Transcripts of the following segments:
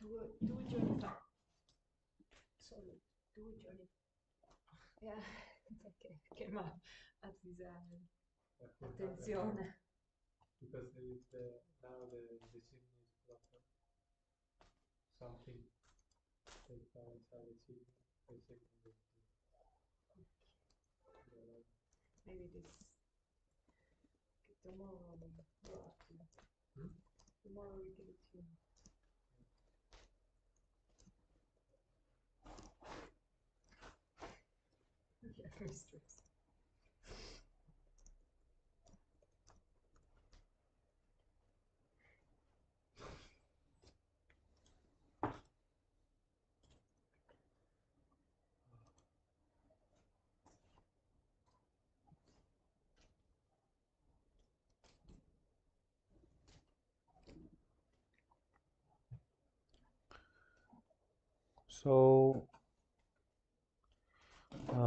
due giorni fa, solo 2 giorni fa, che mi ha attisato attenzione. Because it's now the signal is blocked. Something takes down inside the signal. The signal is Maybe this tomorrow tomorrow we give it to you. Yeah, very stressed. So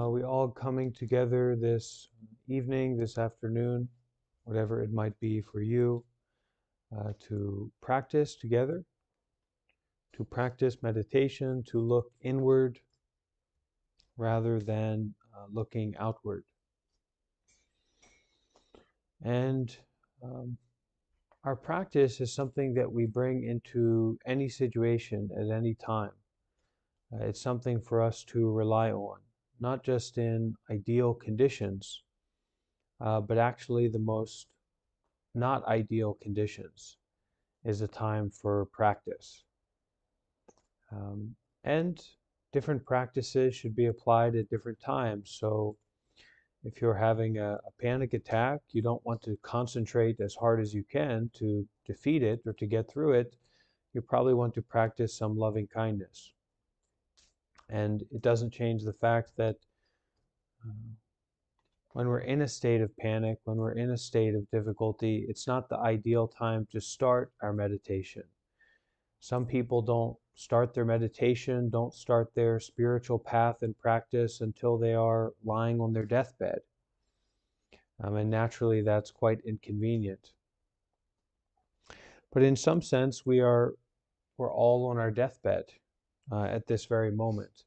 we all coming together this evening, this afternoon, whatever it might be for you, to practice together, to practice meditation, to look inward rather than looking outward. And our practice is something that we bring into any situation at any time. It's something for us to rely on, not just in ideal conditions, but actually the most not ideal conditions is a time for practice. And different practices should be applied at different times. So if you're having a panic attack, you don't want to concentrate as hard as you can to defeat it or to get through it. You probably want to practice some loving kindness. And it doesn't change the fact that when we're in a state of panic, when we're in a state of difficulty, it's not the ideal time to start our meditation. Some people don't start their meditation, don't start their spiritual path and practice until they are lying on their deathbed. And naturally, that's quite inconvenient. But in some sense, we're all on our deathbed at this very moment.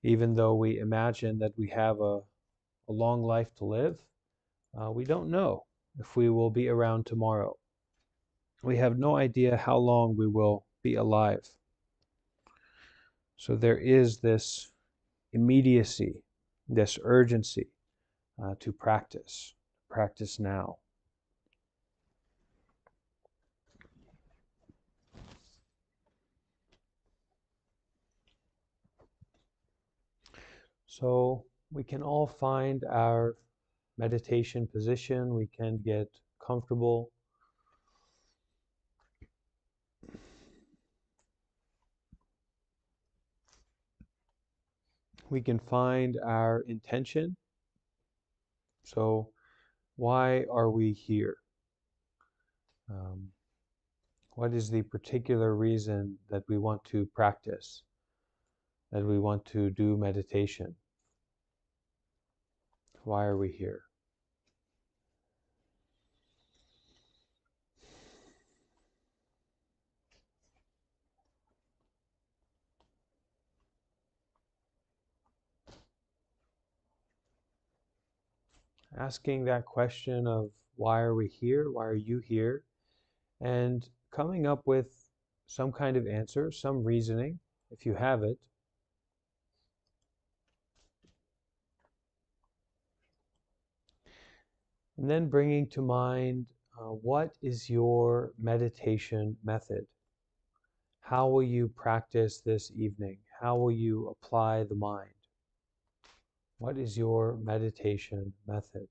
Even though we imagine that we have a long life to live, we don't know if we will be around tomorrow. We have no idea how long we will be alive. So there is this immediacy, this urgency to practice now. So we can all find our meditation position. We can get comfortable. We can find our intention. So why are we here? What is the particular reason that we want to practice, that we want to do meditation? Why are we here? Asking that question of why are we here? Why are you here? And coming up with some kind of answer, some reasoning, if you have it. And then bringing to mind, what is your meditation method? How will you practice this evening? How will you apply the mind? What is your meditation method?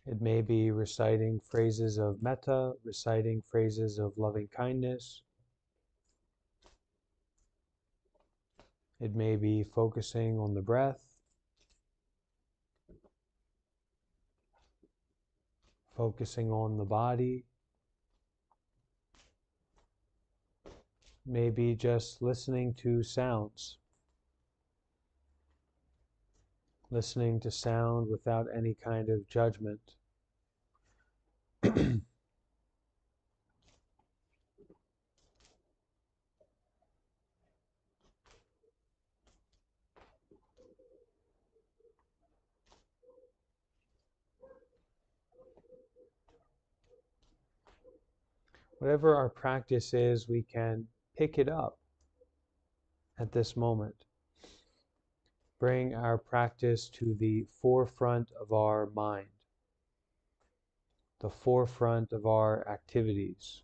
It may be reciting phrases of metta, reciting phrases of loving kindness. It may be focusing on the breath, focusing on the body. Maybe just listening to sounds. listening to sound without any kind of judgment. Whatever our practice is, we can pick it up at this moment. Bring our practice to the forefront of our mind, the forefront of our activities.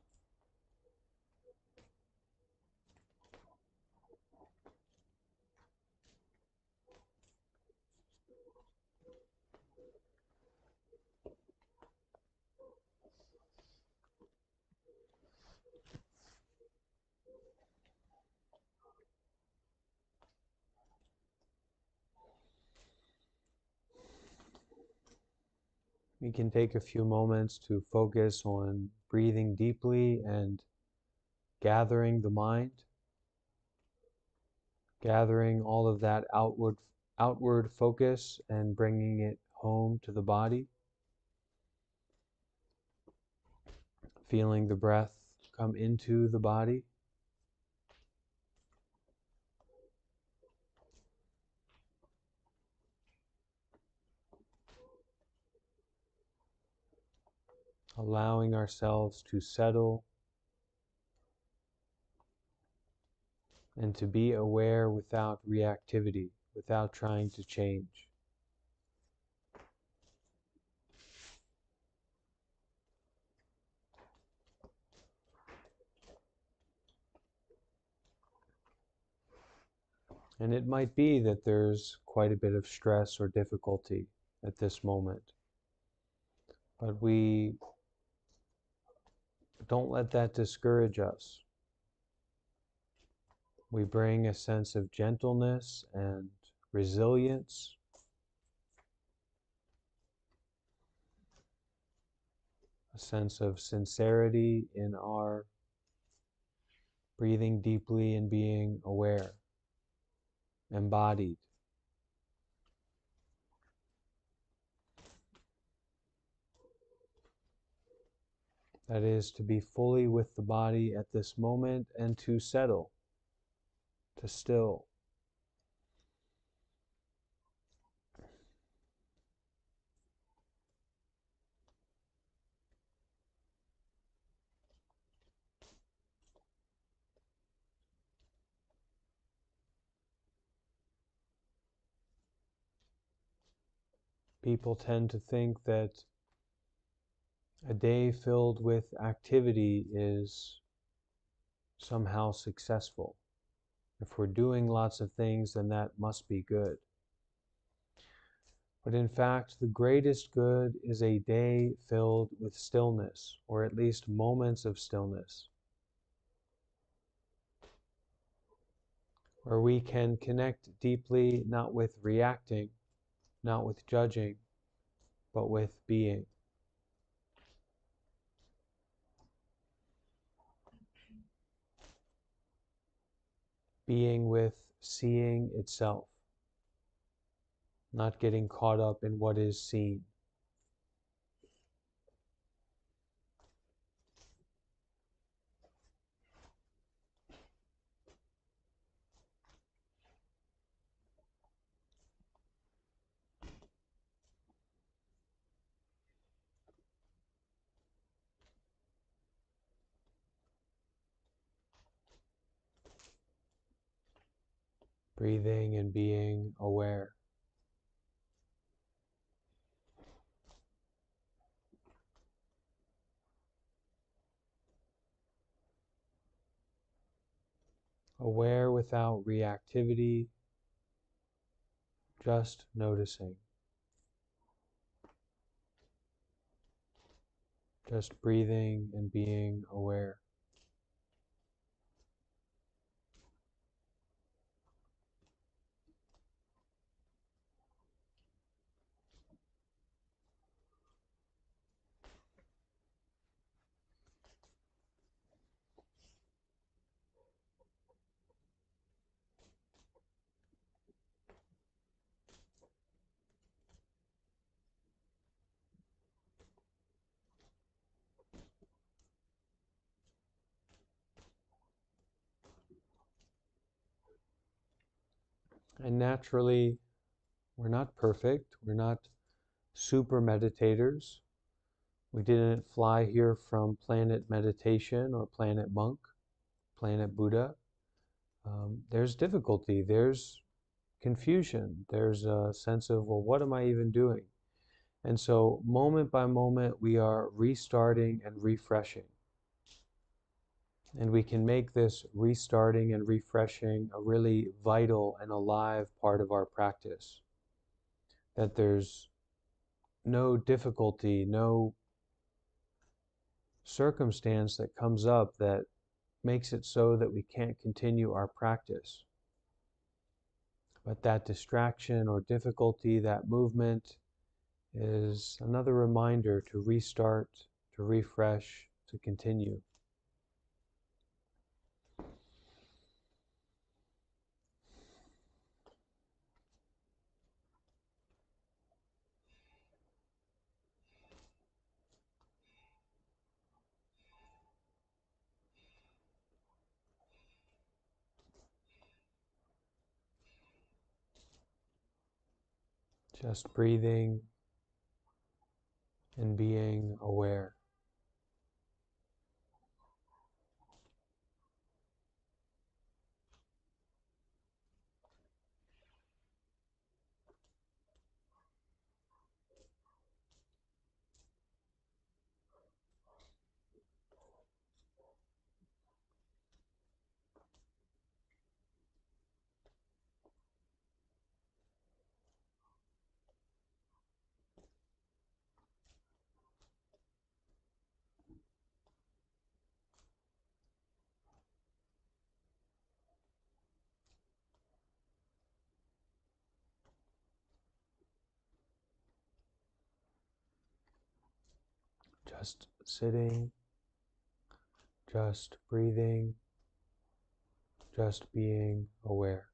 We can take a few moments to focus on breathing deeply and gathering the mind, gathering all of that outward focus and bringing it home to the body, feeling the breath come into the body. Allowing ourselves to settle and to be aware without reactivity, without trying to change. And it might be that there's quite a bit of stress or difficulty at this moment, but we don't let that discourage us. We bring a sense of gentleness and resilience, a sense of sincerity in our breathing deeply and being aware, embodied. That is, to be fully with the body at this moment and to settle, to still. People tend to think that a day filled with activity is somehow successful. If we're doing lots of things, then that must be good. But in fact, the greatest good is a day filled with stillness, or at least moments of stillness, where we can connect deeply, not with reacting, not with judging, but with being. Being with seeing itself, not getting caught up in what is seen. Breathing and being aware. Aware without reactivity, just noticing. Just breathing and being aware. And naturally, we're not perfect. We're not super meditators. We didn't fly here from planet meditation or planet monk, planet Buddha. There's difficulty, there's confusion, there's a sense of, well, what am I even doing? And so, moment by moment, we are restarting and refreshing. And we can make this restarting and refreshing a really vital and alive part of our practice. That there's no difficulty, no circumstance that comes up that makes it so that we can't continue our practice. But that distraction or difficulty, that movement, is another reminder to restart, to refresh, to continue. Just breathing and being aware. Just sitting, just breathing, just being aware.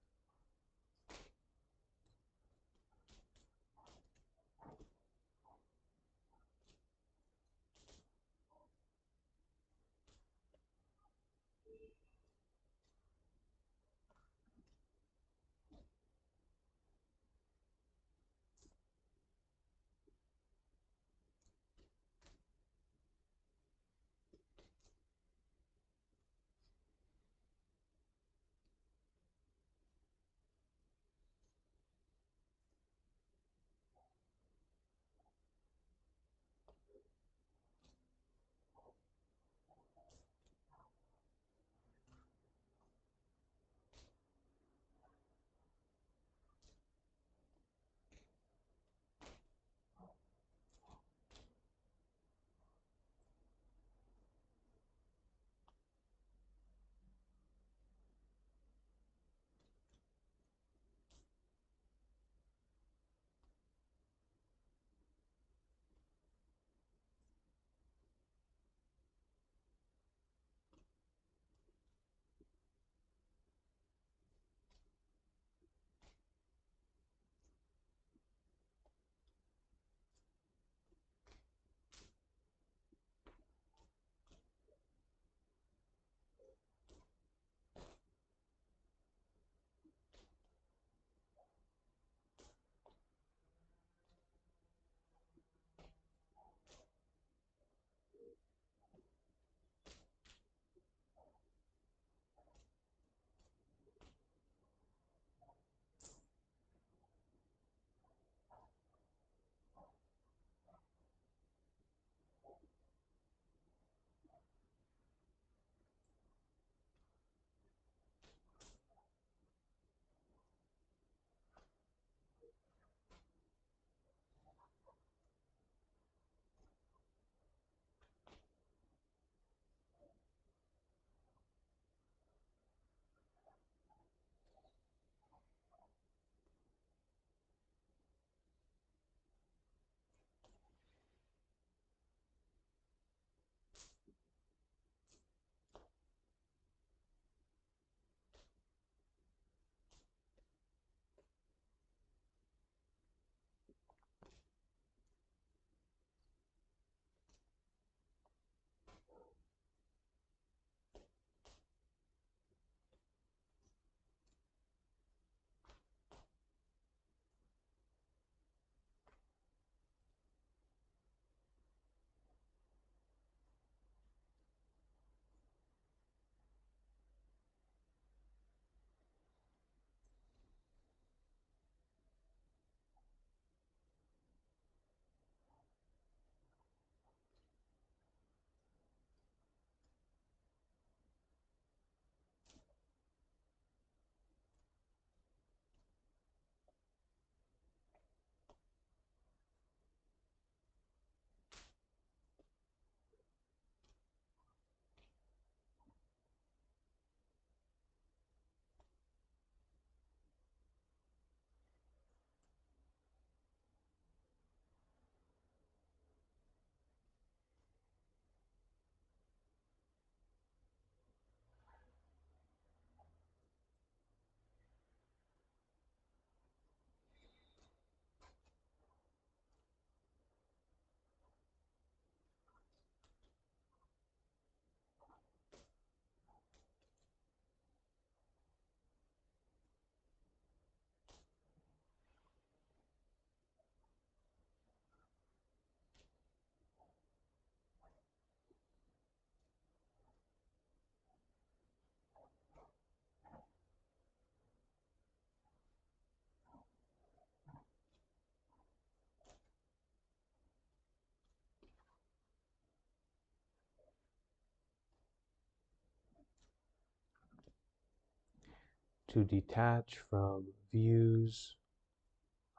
to detach from views,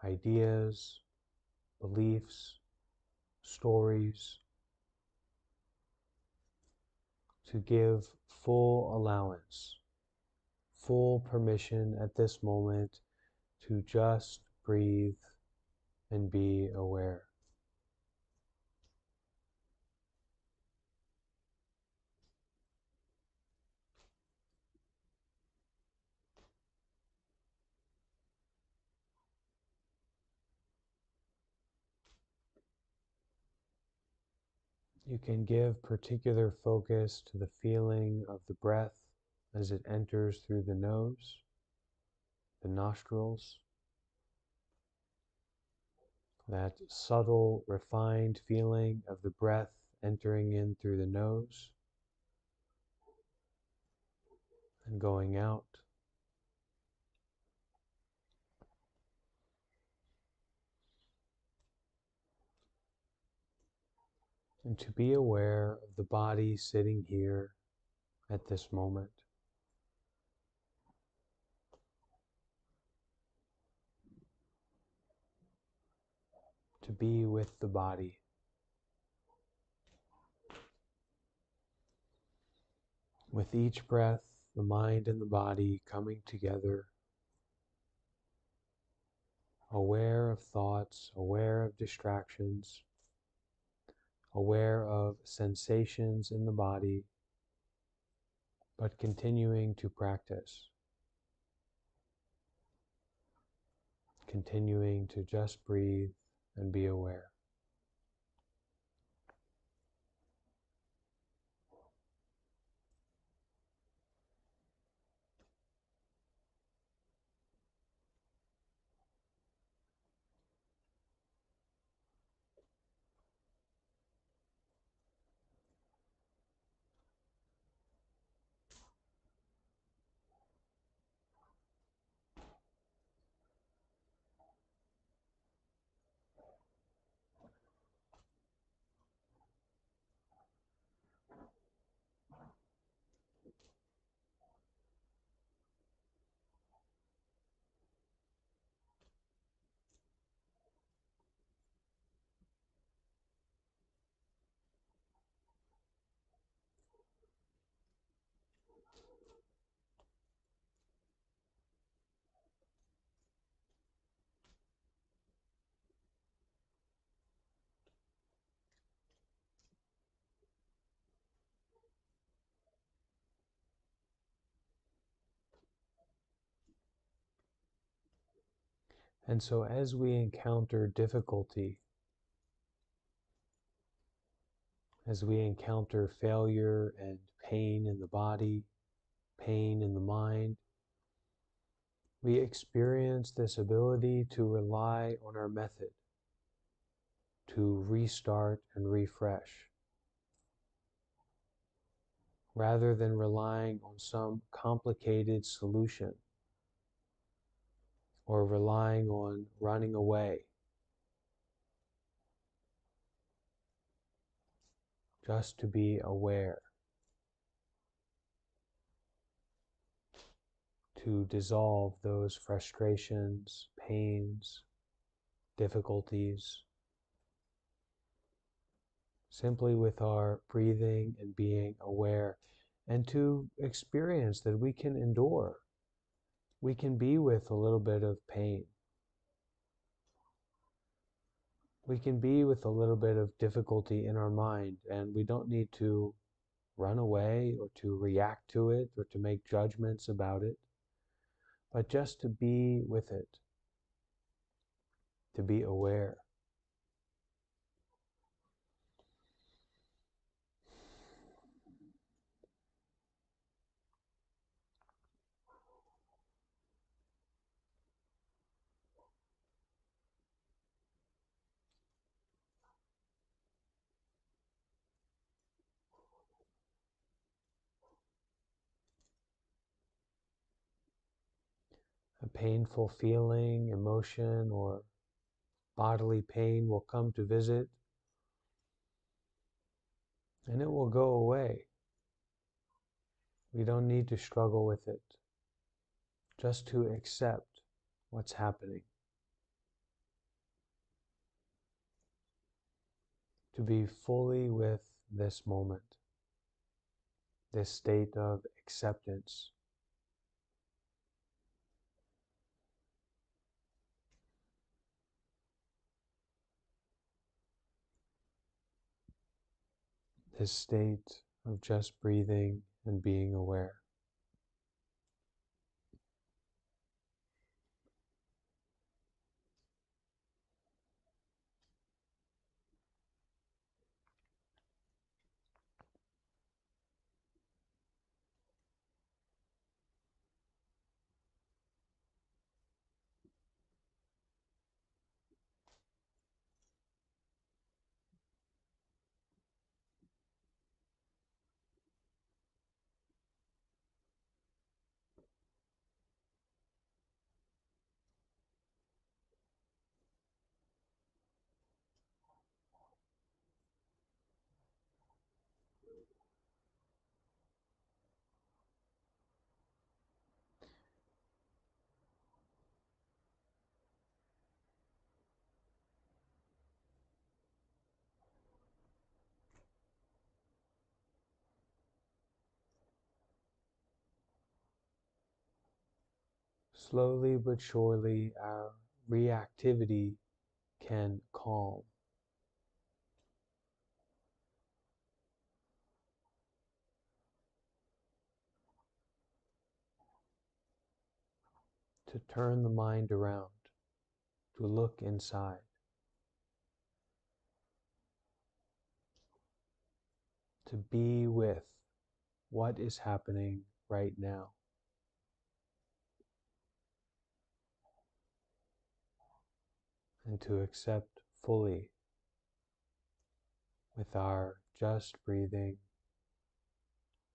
ideas, beliefs, stories, to give full allowance, full permission at this moment to just breathe and be aware. You can give particular focus to the feeling of the breath as it enters through the nose, the nostrils, that subtle, refined feeling of the breath entering in through the nose and going out. And to be aware of the body sitting here at this moment. To be with the body. With each breath, the mind and the body coming together, aware of thoughts, aware of distractions, aware of sensations in the body, but continuing to practice, continuing to just breathe and be aware. And so as we encounter difficulty, as we encounter failure and pain in the body, pain in the mind, we experience this ability to rely on our method, to restart and refresh, rather than relying on some complicated solution or relying on running away. Just to be aware, to dissolve those frustrations, pains, difficulties, simply with our breathing and being aware, and to experience that we can endure. We can be with a little bit of pain. We can be with a little bit of difficulty in our mind, and we don't need to run away or to react to it or to make judgments about it, but just to be with it, to be aware. A painful feeling, emotion, or bodily pain will come to visit, and it will go away. We don't need to struggle with it. just to accept what's happening, to be fully with this moment, this state of acceptance. This state of just breathing and being aware. Slowly but surely, our reactivity can calm. To turn the mind around, to look inside, to be with what is happening right now. And to accept fully with our just breathing,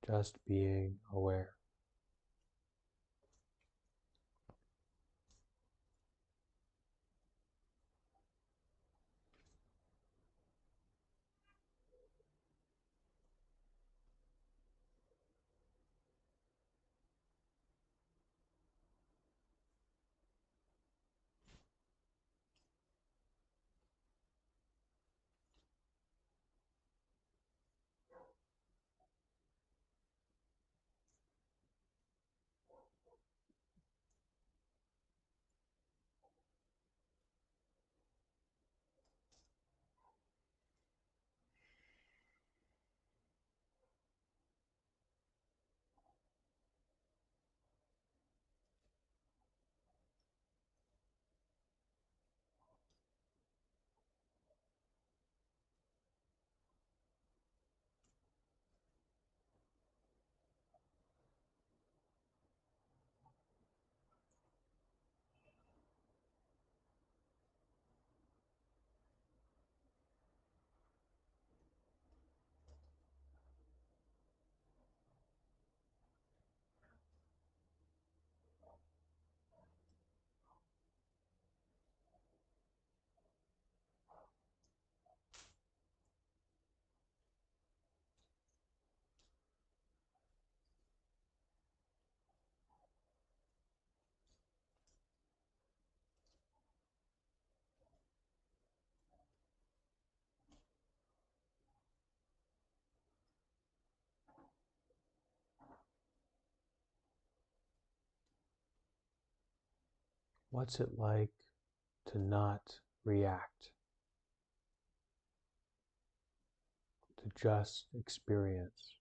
just being aware. What's it like to not react, to just experience?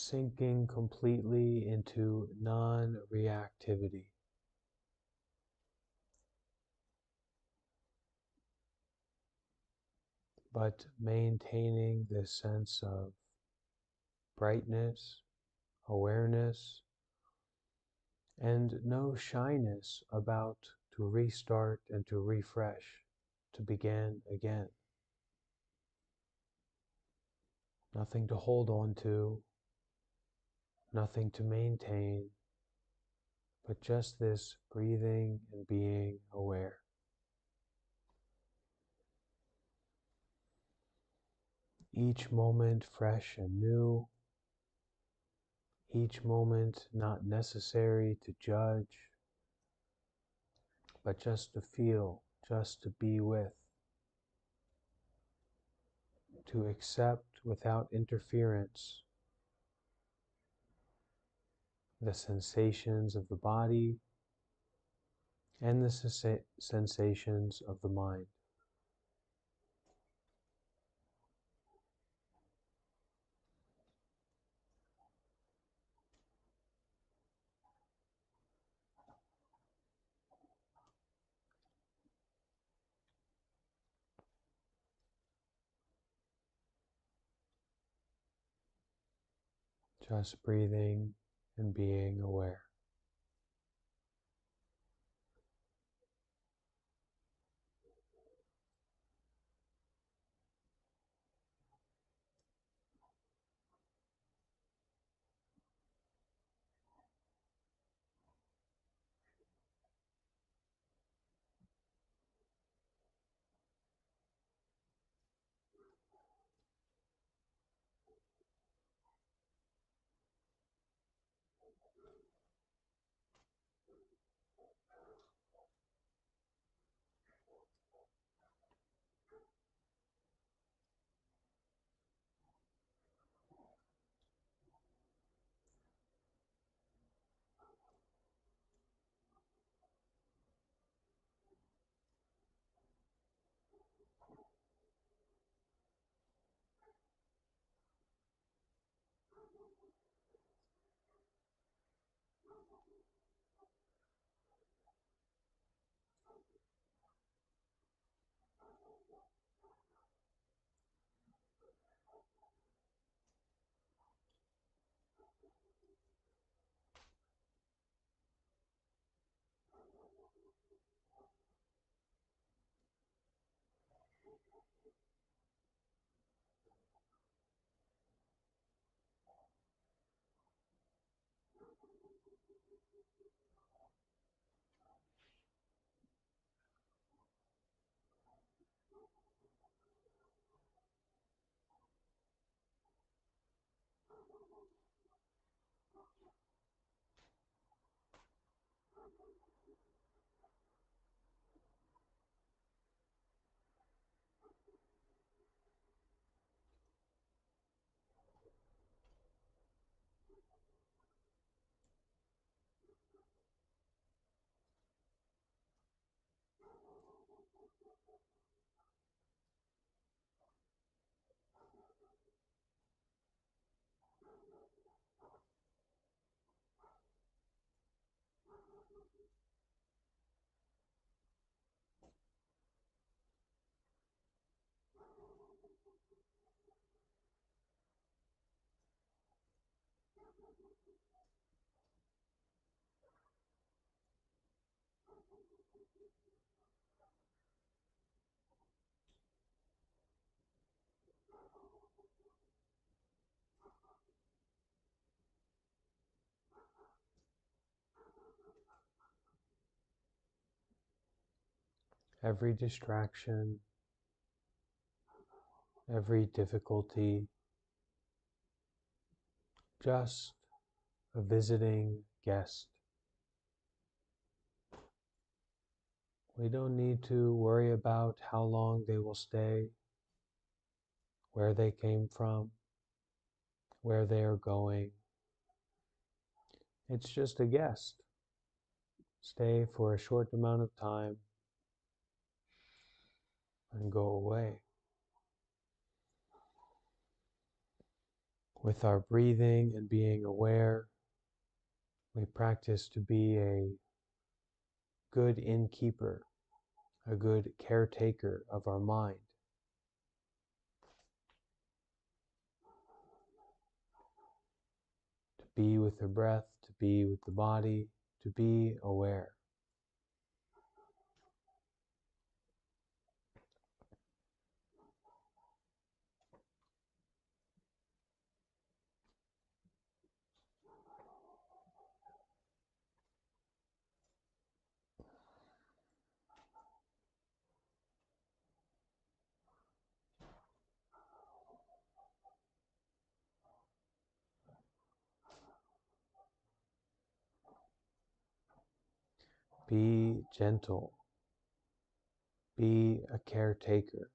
sinking completely into non-reactivity. But maintaining this sense of brightness, awareness, and no shyness about to restart and to refresh, to begin again. Nothing to hold on to, nothing to maintain, but just this breathing and being aware. Each moment fresh and new, each moment not necessary to judge, but just to feel, just to be with, to accept without interference the sensations of the body and the sensations of the mind. Just breathing and being aware. Every distraction, every difficulty, just a visiting guest. We don't need to worry about how long they will stay, where they came from, where they are going. It's just a guest. Stay for a short amount of time and go away. With our breathing and being aware, we practice to be a good innkeeper, a good caretaker of our mind. To be with the breath, to be with the body, to be aware. Be gentle. Be a caretaker.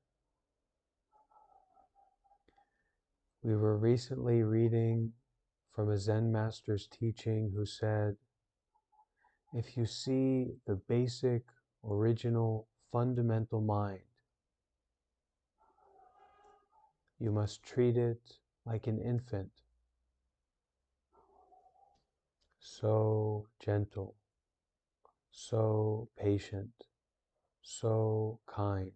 We were recently reading from a Zen master's teaching who said, if you see the basic, original, fundamental mind, you must treat it like an infant. So gentle, so patient, so kind.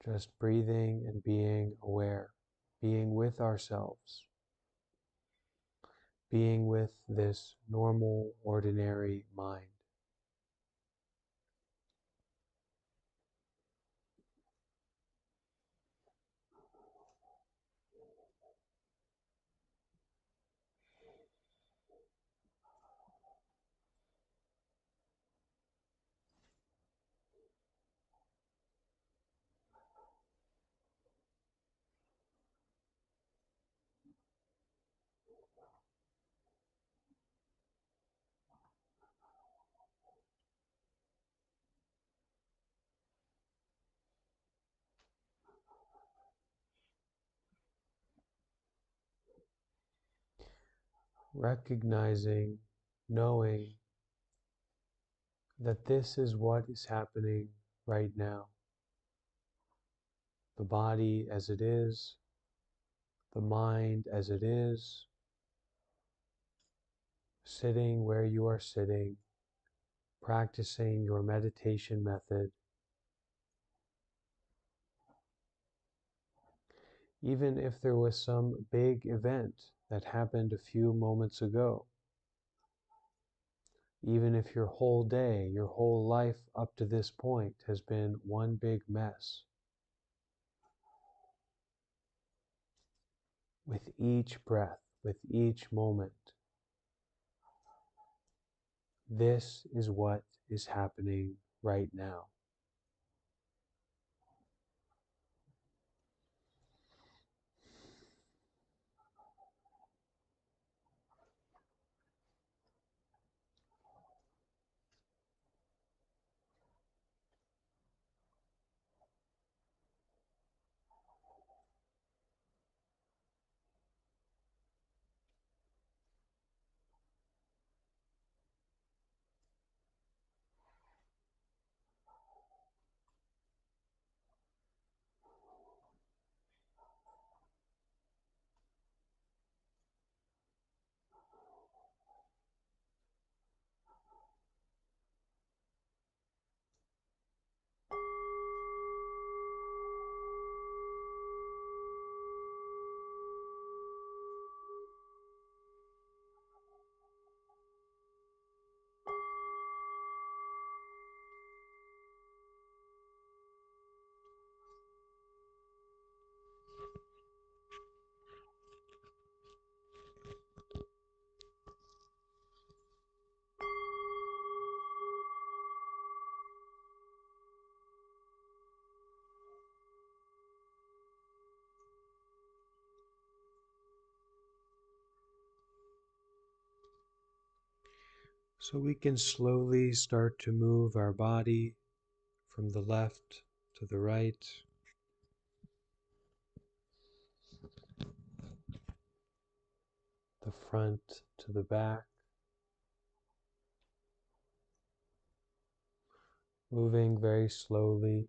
Just breathing and being aware, being with ourselves, being with this normal, ordinary mind. Recognizing, knowing that this is what is happening right now. The body as it is, the mind as it is, sitting where you are sitting, practicing your meditation method. Even if there was some big event that happened a few moments ago, even if your whole day, your whole life up to this point has been one big mess, with each breath, with each moment, this is what is happening right now. So we can slowly start to move our body from the left to the right. The front to the back. Moving very slowly,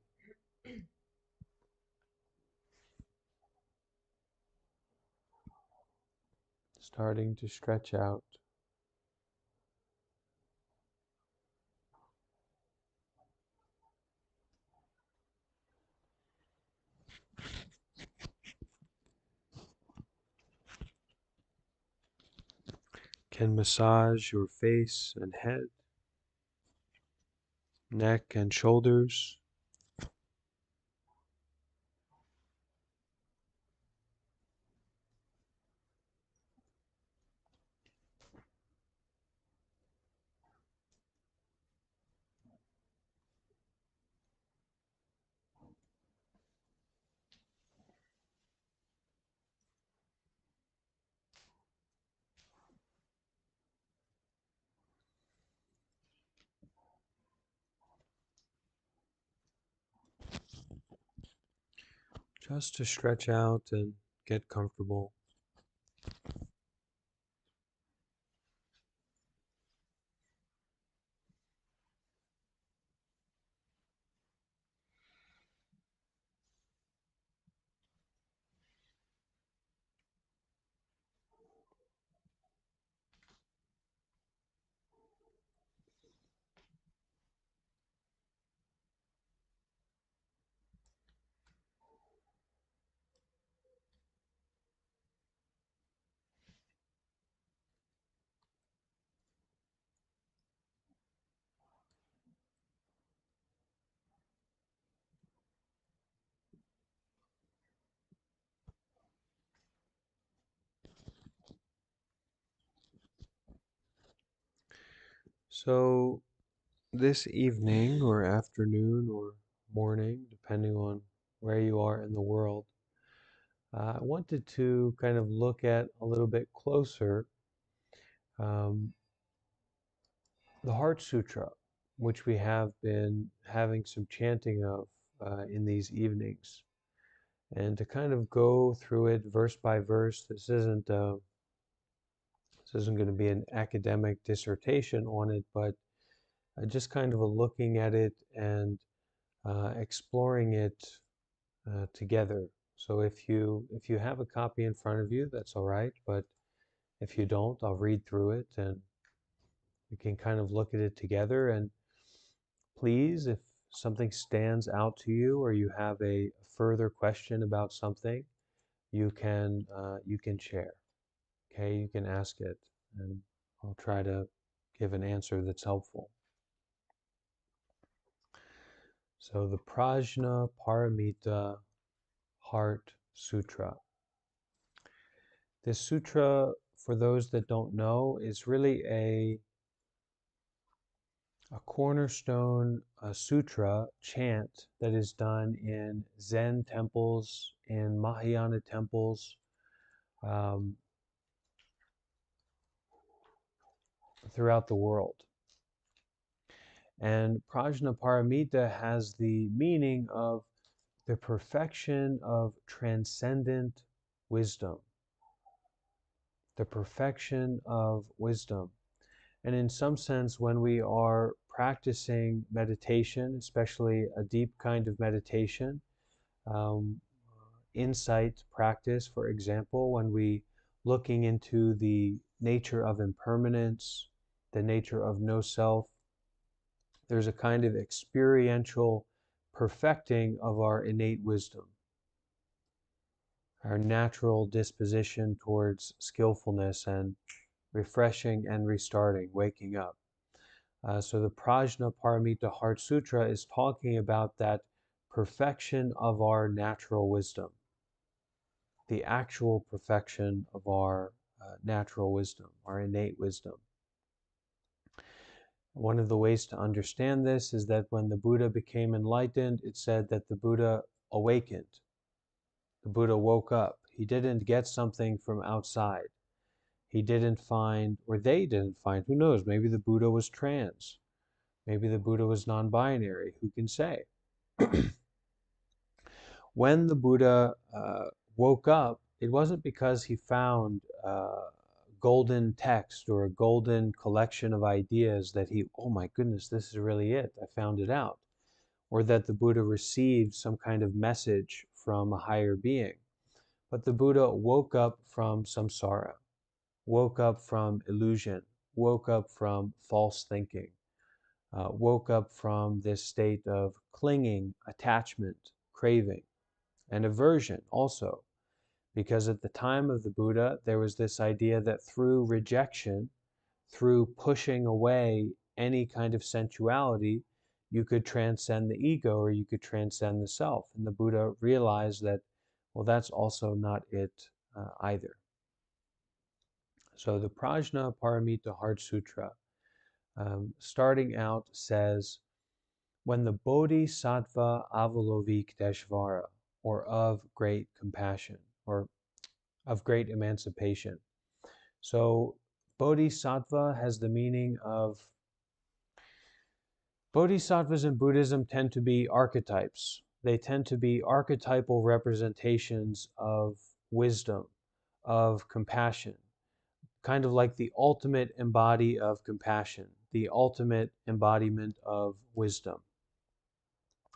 starting to stretch out. Can massage your face and head, neck and shoulders. Just to stretch out and get comfortable. So this evening or afternoon or morning, depending on where you are in the world, I wanted to kind of look at a little bit closer um, the Heart Sutra, which we have been having some chanting of in these evenings, and to kind of go through it verse by verse. This isn't going to be an academic dissertation on it, but just kind of a looking at it and exploring it together. So if you have a copy in front of you, that's all right. But if you don't, I'll read through it and we can kind of look at it together. And please, if something stands out to you or you have a further question about something, you can share. Okay, you can ask it, and I'll try to give an answer that's helpful. So the Prajna Paramita Heart Sutra. This sutra, for those that don't know, is really a cornerstone sutra chant that is done in Zen temples, in Mahayana temples, throughout the world. And Prajnaparamita has the meaning of the perfection of transcendent wisdom. The perfection of wisdom. And in some sense, when we are practicing meditation, especially a deep kind of meditation, insight practice, for example, when we looking into the nature of impermanence, the nature of no self, there's a kind of experiential perfecting of our innate wisdom, our natural disposition towards skillfulness and refreshing and restarting, waking up. So the Prajna Paramita Heart Sutra is talking about that perfection of our natural wisdom, the actual perfection of our natural wisdom, our innate wisdom. One of the ways to understand this is that when the Buddha became enlightened, it said that the Buddha awakened. The Buddha woke up. He didn't get something from outside. He didn't find, or they didn't find, who knows, maybe the Buddha was trans. Maybe the Buddha was non-binary. Who can say? When the Buddha woke up, it wasn't because he found golden text or a golden collection of ideas that he, oh my goodness, this is really it, I found it out. Or that the Buddha received some kind of message from a higher being. But the Buddha woke up from samsara. woke up from illusion, woke up from false thinking, woke up from this state of clinging, attachment, craving, and aversion also. Because at the time of the Buddha, there was this idea that through rejection, through pushing away any kind of sensuality, you could transcend the ego or you could transcend the self. And the Buddha realized that, well, that's also not it either. So the Prajna Paramita Heart Sutra, starting out, says, when the Bodhisattva Avalokiteshvara, or of great compassion, or of great emancipation. So Bodhisattva has the meaning of, Bodhisattvas in Buddhism tend to be archetypes. They tend to be archetypal representations of wisdom, of compassion, kind of like the ultimate embody of compassion, the ultimate embodiment of wisdom.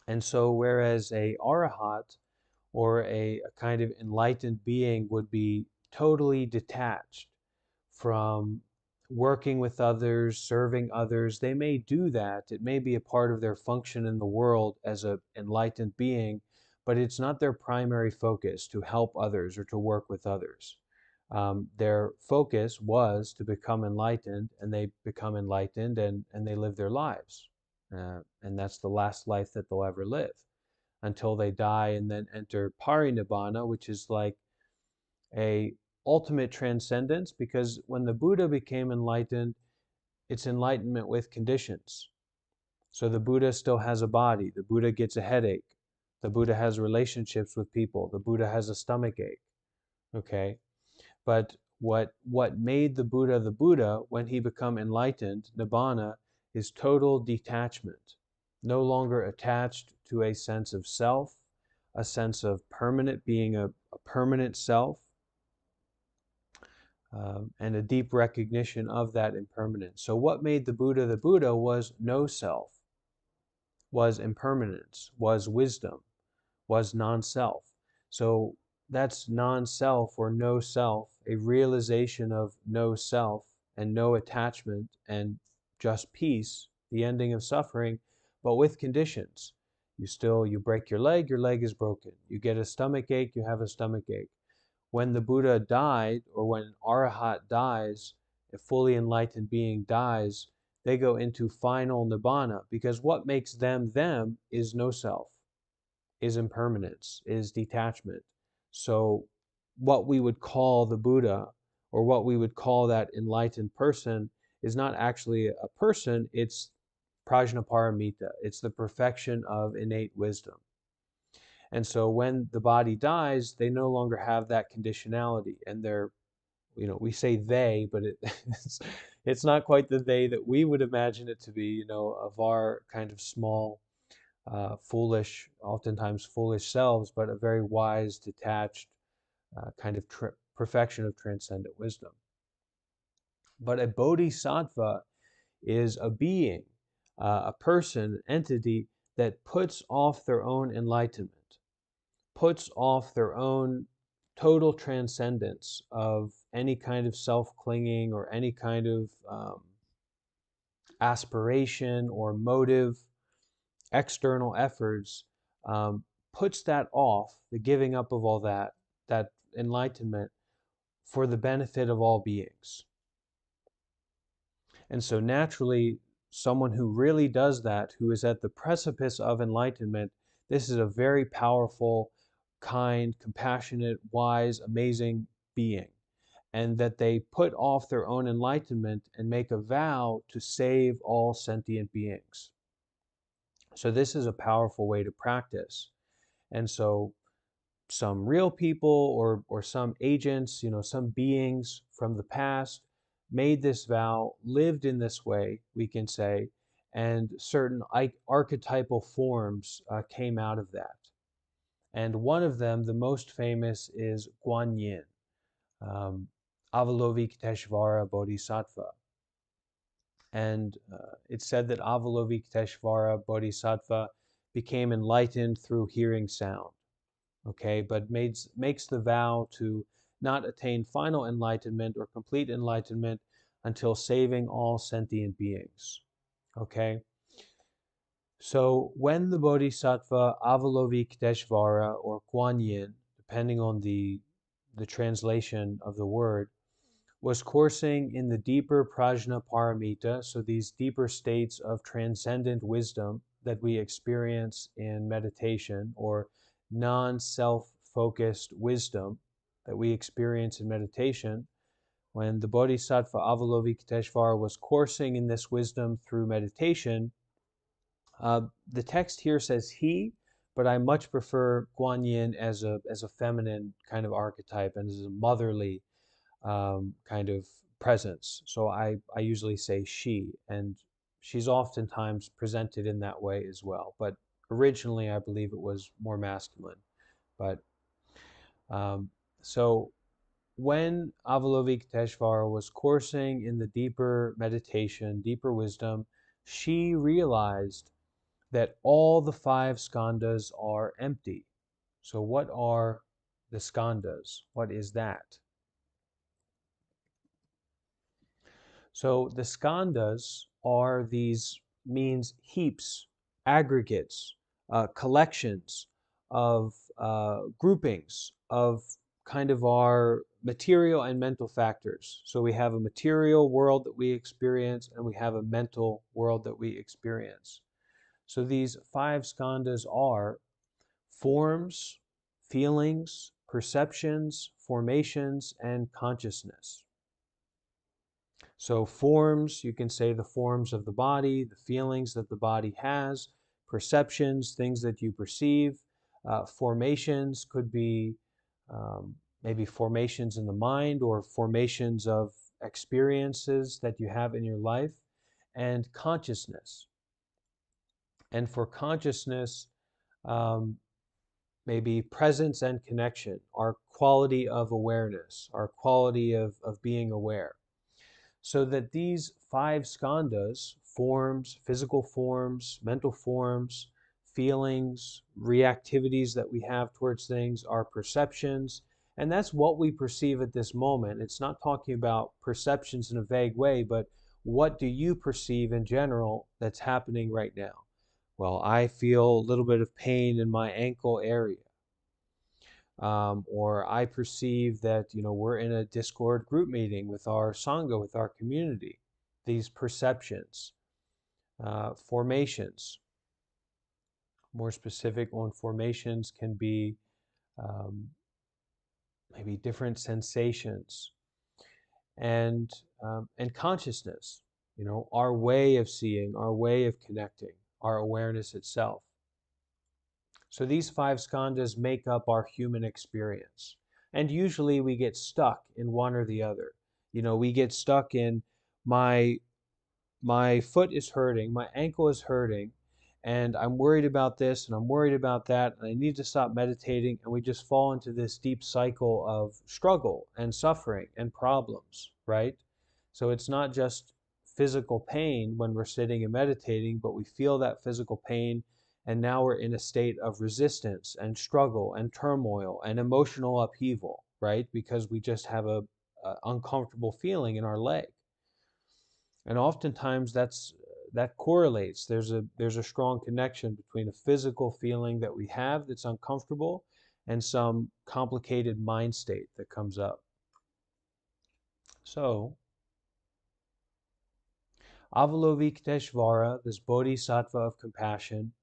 And so whereas a arahat, or a kind of enlightened being, would be totally detached from working with others, serving others, they may do that. It may be a part of their function in the world as an enlightened being, but it's not their primary focus to help others or to work with others. Their focus was to become enlightened, and they become enlightened, and they live their lives. And that's the last life that they'll ever live until they die and then enter parinibbana, which is like a ultimate transcendence, because when the Buddha became enlightened, it's enlightenment with conditions. So the Buddha still has a body. The Buddha gets a headache. The Buddha has relationships with people. The Buddha has a stomach ache. Okay? But what made the Buddha when he became enlightened, nibbana, is total detachment. No longer attached to a sense of self, a sense of permanent, being a permanent self, and a deep recognition of that impermanence. So what made the Buddha was no self, was impermanence, was wisdom, was non-self. So that's non-self or no self, a realization of no self and no attachment and just peace, the ending of suffering, but with conditions. You break your leg is broken. You get a stomach ache, you have a stomach ache. When the Buddha died, or when an arahat dies, a fully enlightened being dies, they go into final nibbana, because what makes them is no self, is impermanence, is detachment. So what we would call the Buddha, or what we would call that enlightened person, is not actually a person, it's prajnaparamita. It's the perfection of innate wisdom. And so when the body dies, they no longer have that conditionality. And they're, we say they, but it's not quite the they that we would imagine it to be, of our kind of small, foolish, oftentimes foolish selves, but a very wise, detached kind of perfection of transcendent wisdom. But a bodhisattva is a being, a person, entity that puts off their own enlightenment, puts off their own total transcendence of any kind of self-clinging or any kind of aspiration or motive, external efforts, puts that off, the giving up of all that enlightenment, for the benefit of all beings. And so naturally, someone who really does that, who is at the precipice of enlightenment, this is a very powerful, kind, compassionate, wise, amazing being. And that they put off their own enlightenment and make a vow to save all sentient beings. So this is a powerful way to practice. And so some real people or some agents, some beings from the past made this vow, lived in this way, we can say, and certain archetypal forms came out of that. And one of them, the most famous, is Guan Yin, Avalokiteshvara Bodhisattva. And it's said that Avalokiteshvara Bodhisattva became enlightened through hearing sound. Okay, but makes the vow to not attain final enlightenment or complete enlightenment until saving all sentient beings. Okay? So when the Bodhisattva Avalokiteshvara or Kuan Yin, depending on the translation of the word, was coursing in the deeper prajna paramita, so these deeper states of transcendent wisdom that we experience in meditation, or non-self-focused wisdom that we experience in meditation, when the Bodhisattva Avalokiteshvara was coursing in this wisdom through meditation, the text here says he, but I much prefer Guan Yin as a feminine kind of archetype and as a motherly kind of presence. So I usually say she, and she's oftentimes presented in that way as well. But originally, I believe it was more masculine. But so when Avalokiteshvara was coursing in the deeper meditation, deeper wisdom, she realized that all the 5 skandhas are empty. So what are the skandhas? What is that? So the skandhas are means heaps, aggregates, collections of groupings of kind of our material and mental factors. So we have a material world that we experience, and we have a mental world that we experience. So these 5 skandhas are forms, feelings, perceptions, formations, and consciousness. So forms, you can say the forms of the body, the feelings that the body has, perceptions, things that you perceive. Formations could be maybe formations in the mind or formations of experiences that you have in your life, and consciousness. And for consciousness, maybe presence and connection, our quality of awareness, our quality of being aware. So that these 5 skandhas, forms, physical forms, mental forms, feelings, reactivities that we have towards things, are perceptions, and that's what we perceive at this moment. It's not talking about perceptions in a vague way, but what do you perceive in general that's happening right now? Well, I feel a little bit of pain in my ankle area. Or I perceive that, we're in a Discord group meeting with our Sangha, with our community. These perceptions, formations. More specific on formations can be maybe different sensations, and consciousness. Our way of seeing, our way of connecting, our awareness itself. So these 5 skandhas make up our human experience. And usually we get stuck in one or the other. We get stuck in my foot is hurting, my ankle is hurting, and I'm worried about this and I'm worried about that, and I need to stop meditating, and we just fall into this deep cycle of struggle and suffering and problems, right? So it's not just physical pain when we're sitting and meditating, but we feel that physical pain, and now we're in a state of resistance and struggle and turmoil and emotional upheaval, right? Because we just have a uncomfortable feeling in our leg. And oftentimes that correlates. There's a strong connection between a physical feeling that we have that's uncomfortable and some complicated mind state that comes up. So Avalokiteshvara, this bodhisattva of compassion,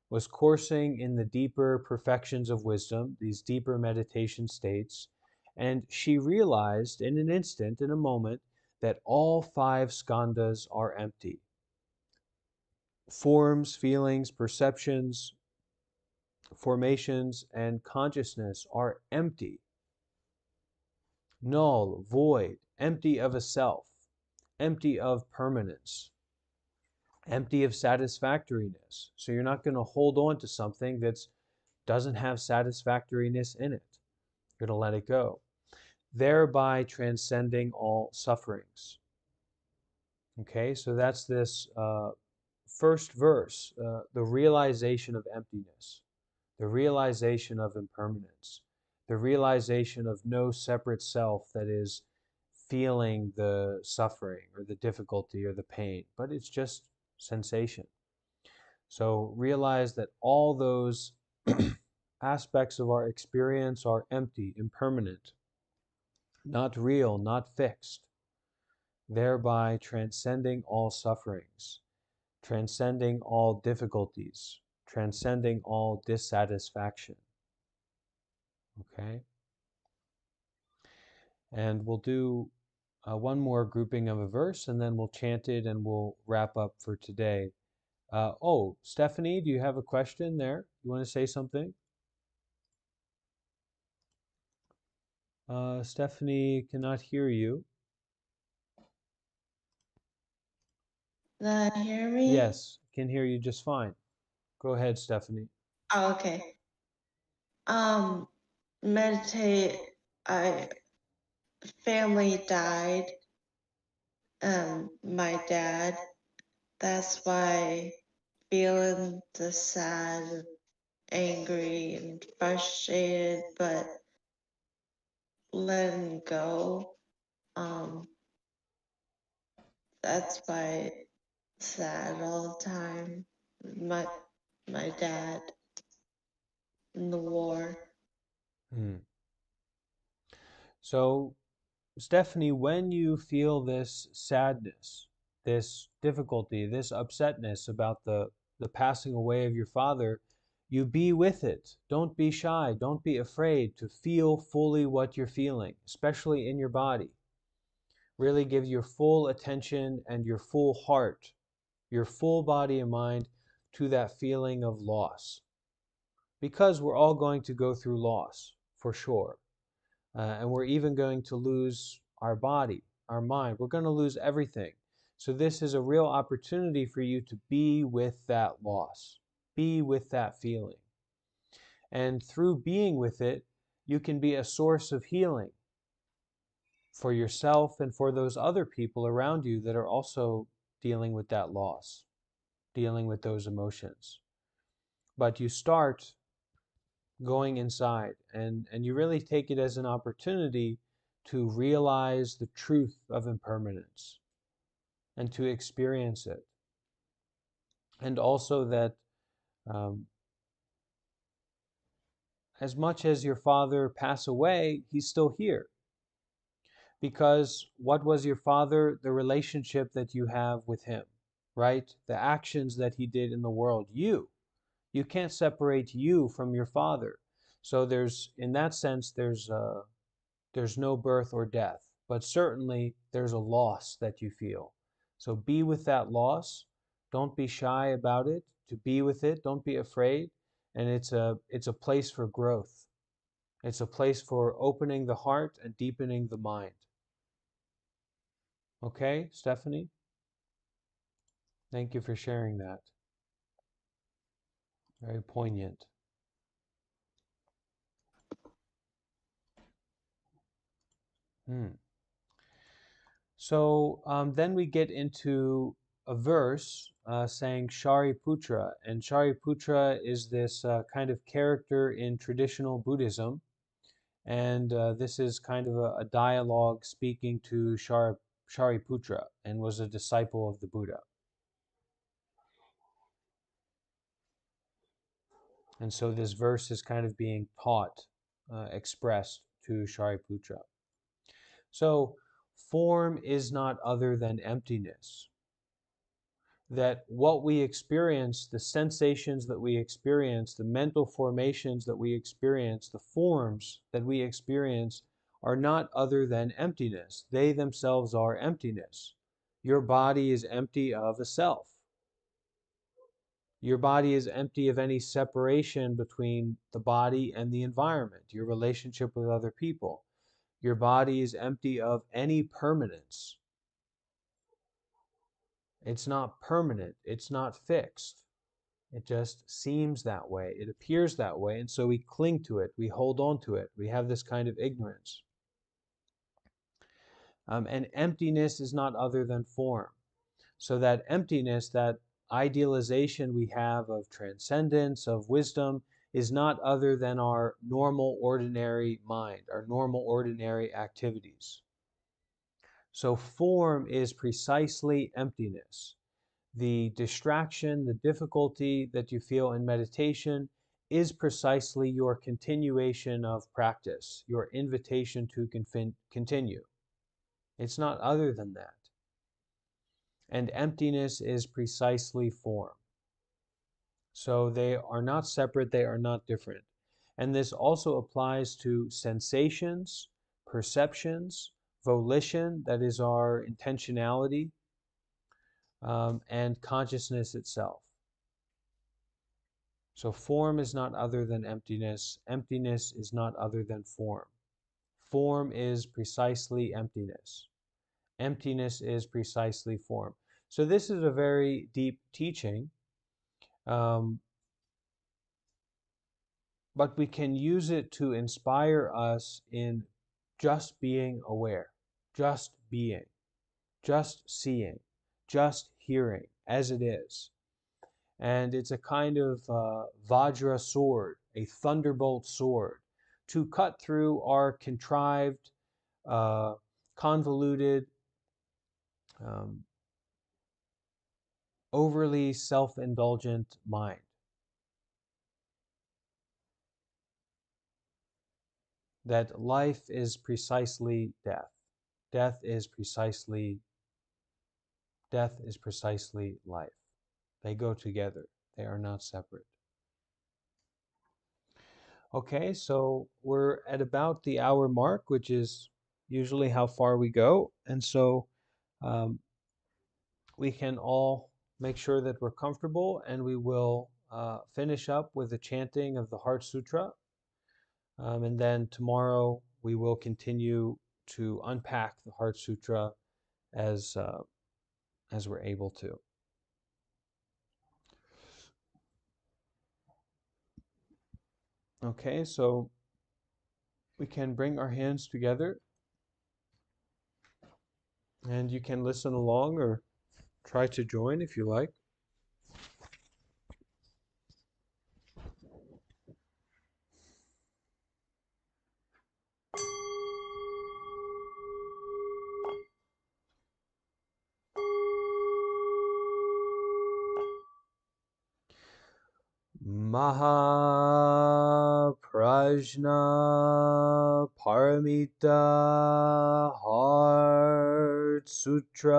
was coursing in the deeper perfections of wisdom, these deeper meditation states, and she realized in an instant, in a moment, that all 5 skandhas are empty. Forms, feelings, perceptions, formations, and consciousness are empty. Null, void, empty of a self, empty of permanence, empty of satisfactoriness. So you're not going to hold on to something that doesn't have satisfactoriness in it. You're going to let it go, thereby transcending all sufferings. Okay, so that's this first verse, the realization of emptiness, the realization of impermanence. the realization of no separate self that is feeling the suffering or the difficulty or the pain, but it's just sensation. So realize that all those aspects of our experience are empty, impermanent, not real, not fixed, thereby transcending all sufferings, transcending all difficulties, transcending all dissatisfaction. Okay? And we'll do one more grouping of a verse, and then we'll chant it and we'll wrap up for today. Oh, Stephanie, do you have a question there? You want to say something? Stephanie cannot hear you. Can you hear me? Yes, can hear you just fine. Go ahead, Stephanie. Oh, okay. Meditate. Family died. My dad. That's why feeling the sad, angry, and frustrated, but letting go. That's why sad all the time. My dad in the war. So, Stephanie, when you feel this sadness, this difficulty, this upsetness about the passing away of your father, you be with it. Don't be shy. Don't be afraid to feel fully what you're feeling, especially in your body. Really give your full attention and your full heart, your full body and mind to that feeling of loss. Because we're all going to go through loss, for sure. And we're even going to lose our body, our mind. We're going to lose everything. So this is a real opportunity for you to be with that loss, be with that feeling. And through being with it, you can be a source of healing for yourself and for those other people around you that are also dealing with that loss, dealing with those emotions. But you start going inside, and you really take it as an opportunity to realize the truth of impermanence and to experience it. And also that as much as your father passed away, he's still here. Because what was your father? The relationship that you have with him, right? The actions that he did in the world. You can't separate you from your father. So there's, in that sense, there's no birth or death, but certainly there's a loss that you feel. So be with that loss. Don't be shy about it. To be with it, don't be afraid. And it's a place for growth. It's a place for opening the heart and deepening the mind. Okay, Stephanie? Thank you for sharing that. Very poignant. So then we get into a verse saying Shariputra. And Shariputra is this kind of character in traditional Buddhism. And this is kind of a dialogue speaking to Shariputra, and was a disciple of the Buddha. And so this verse is kind of being taught, expressed to Shariputra. So, form is not other than emptiness. That what we experience, the sensations that we experience, the mental formations that we experience, the forms that we experience are not other than emptiness. They themselves are emptiness. Your body is empty of a self. Your body is empty of any separation between the body and the environment, your relationship with other people. Your body is empty of any permanence. It's not permanent. It's not fixed. It just seems that way. It appears that way. And so we cling to it. We hold on to it. We have this kind of ignorance. And emptiness is not other than form. So that emptiness, that idealization we have of transcendence, of wisdom, is not other than our normal, ordinary mind, our normal, ordinary activities. So form is precisely emptiness. The distraction, the difficulty that you feel in meditation is precisely your continuation of practice, your invitation to continue. It's not other than that. And emptiness is precisely form. So they are not separate, they are not different. And this also applies to sensations, perceptions, volition, that is our intentionality, and consciousness itself. So form is not other than emptiness. Emptiness is not other than form. Form is precisely emptiness. Emptiness is precisely form. So this is a very deep teaching, but we can use it to inspire us in just being aware, just being, just seeing, just hearing as it is. And it's a kind of Vajra sword, a thunderbolt sword, to cut through our contrived, convoluted, overly self-indulgent mind. That life is precisely death. Death is precisely life. They go together. They are not separate. Okay, so we're at about the hour mark, which is usually how far we go. And so we can all make sure that we're comfortable, and we will finish up with the chanting of the Heart Sutra. And then tomorrow we will continue to unpack the Heart Sutra as we're able to. Okay, so we can bring our hands together, and you can listen along or try to join if you like. Mahaprajna Paramita Heart Sutra.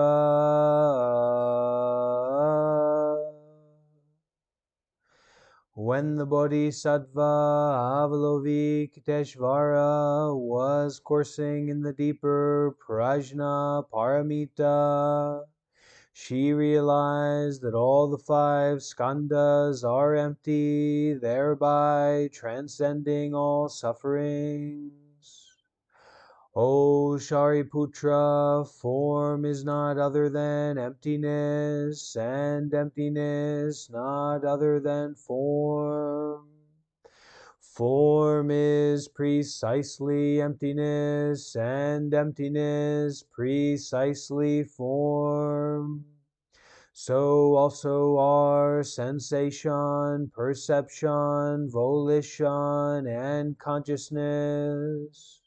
When the Bodhisattva Avalokiteshvara was coursing in the deeper Prajna Paramita, she realized that all the 5 skandhas are empty, thereby transcending all sufferings. O Shariputra, form is not other than emptiness, and emptiness not other than form. Form is precisely emptiness, and emptiness precisely form. So also are sensation, perception, volition, and consciousness.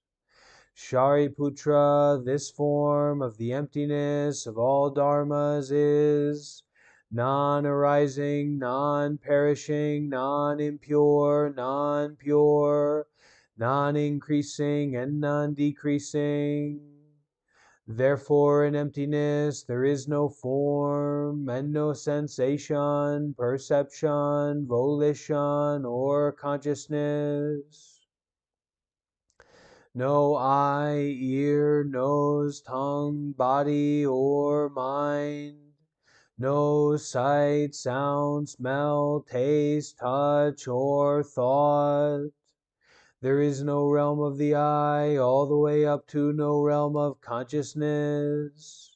Shariputra, this form of the emptiness of all dharmas is non-arising, non-perishing, non-impure, non-pure, non-increasing, and non-decreasing. Therefore, in emptiness there is no form, and no sensation, perception, volition, or consciousness. No eye, ear, nose, tongue, body, or mind. No sight, sound, smell, taste, touch, or thought. There is no realm of the eye, all the way up to no realm of consciousness.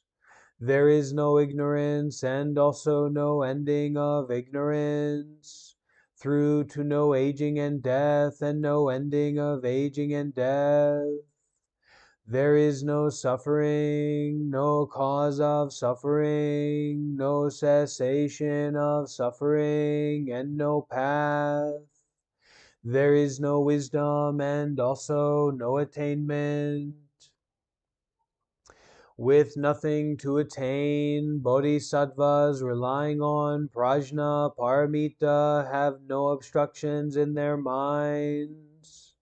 There is no ignorance, and also no ending of ignorance. Through to no aging and death, and no ending of aging and death. There is no suffering, no cause of suffering, no cessation of suffering, and no path. there is no wisdom and also no attainment. With nothing to attain, bodhisattvas relying on prajna paramita have no obstructions in their minds.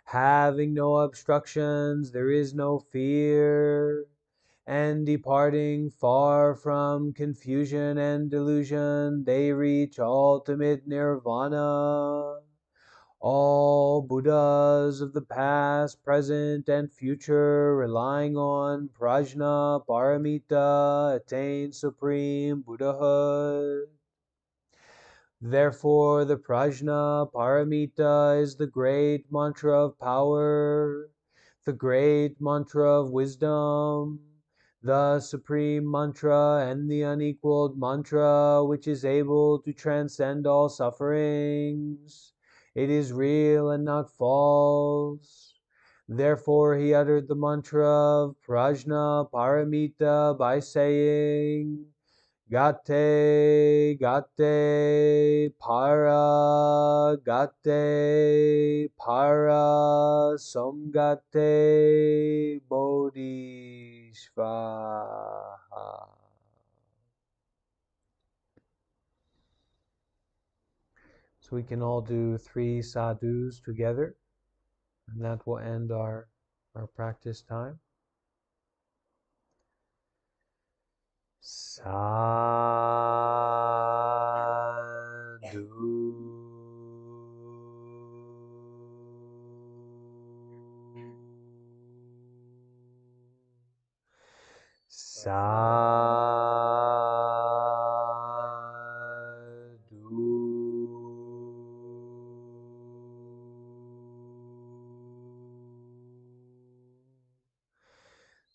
Having no obstructions, there is no fear, and departing far from confusion and delusion, they reach ultimate nirvana. All Buddhas of the past, present, and future, relying on prajna paramita, attain supreme Buddhahood. Therefore, the prajna paramita is the great mantra of power, the great mantra of wisdom, the supreme mantra and the unequaled mantra which is able to transcend all sufferings. It is real and not false. Therefore, he uttered the mantra of prajna paramita by saying, Gate, gate, para, samgate, bodhisvaha. So we can all do 3 sadhus together, and that will end our practice time. Sadhu.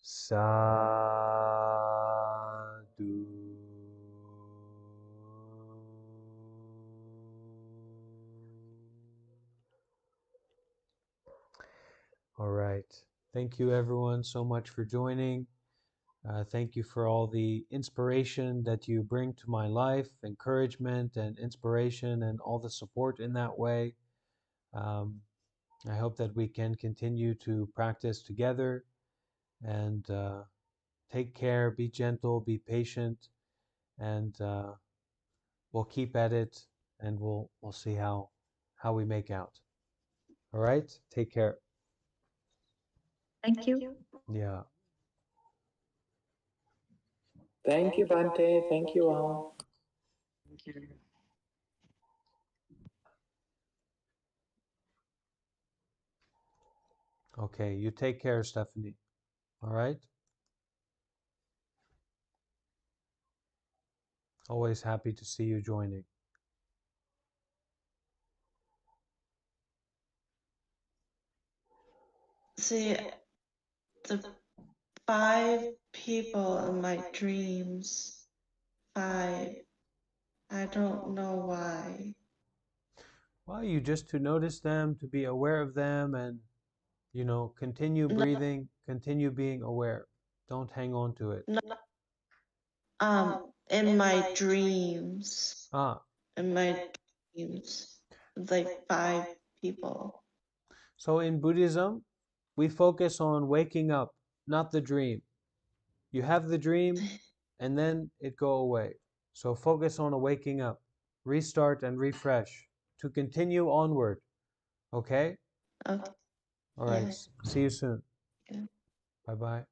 Sadhu. All right. Thank you everyone so much for joining. Thank you for all the inspiration that you bring to my life, encouragement and inspiration and all the support in that way. I hope that we can continue to practice together and take care, be gentle, be patient, and we'll keep at it and we'll see how we make out. All right? Take care. Thank you. Yeah. Thank you, Bhante. Thank you all. Thank you. Okay, you take care, Stephanie. All right? Always happy to see you joining. See, the 5 people in my dreams, 5, I don't know why. Well, you just to notice them, to be aware of them, and, you know, continue No, breathing, continue being aware. Don't hang on to it. no, in my dreams, Ah, like 5 people. so in Buddhism, we focus on waking up, not the dream. You have the dream, and then it go away. So focus on waking up, restart and refresh to continue onward. Okay? Okay, All right. yeah, See you soon. yeah. Bye-bye.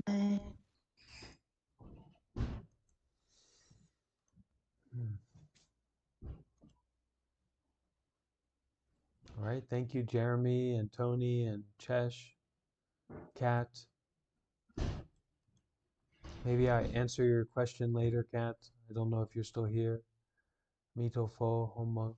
Bye. All right. Thank you, Jeremy and Tony and Chesh, Kat. Maybe I answer your question later, Kat. I don't know if you're still here. Mito Fo, Home Monk.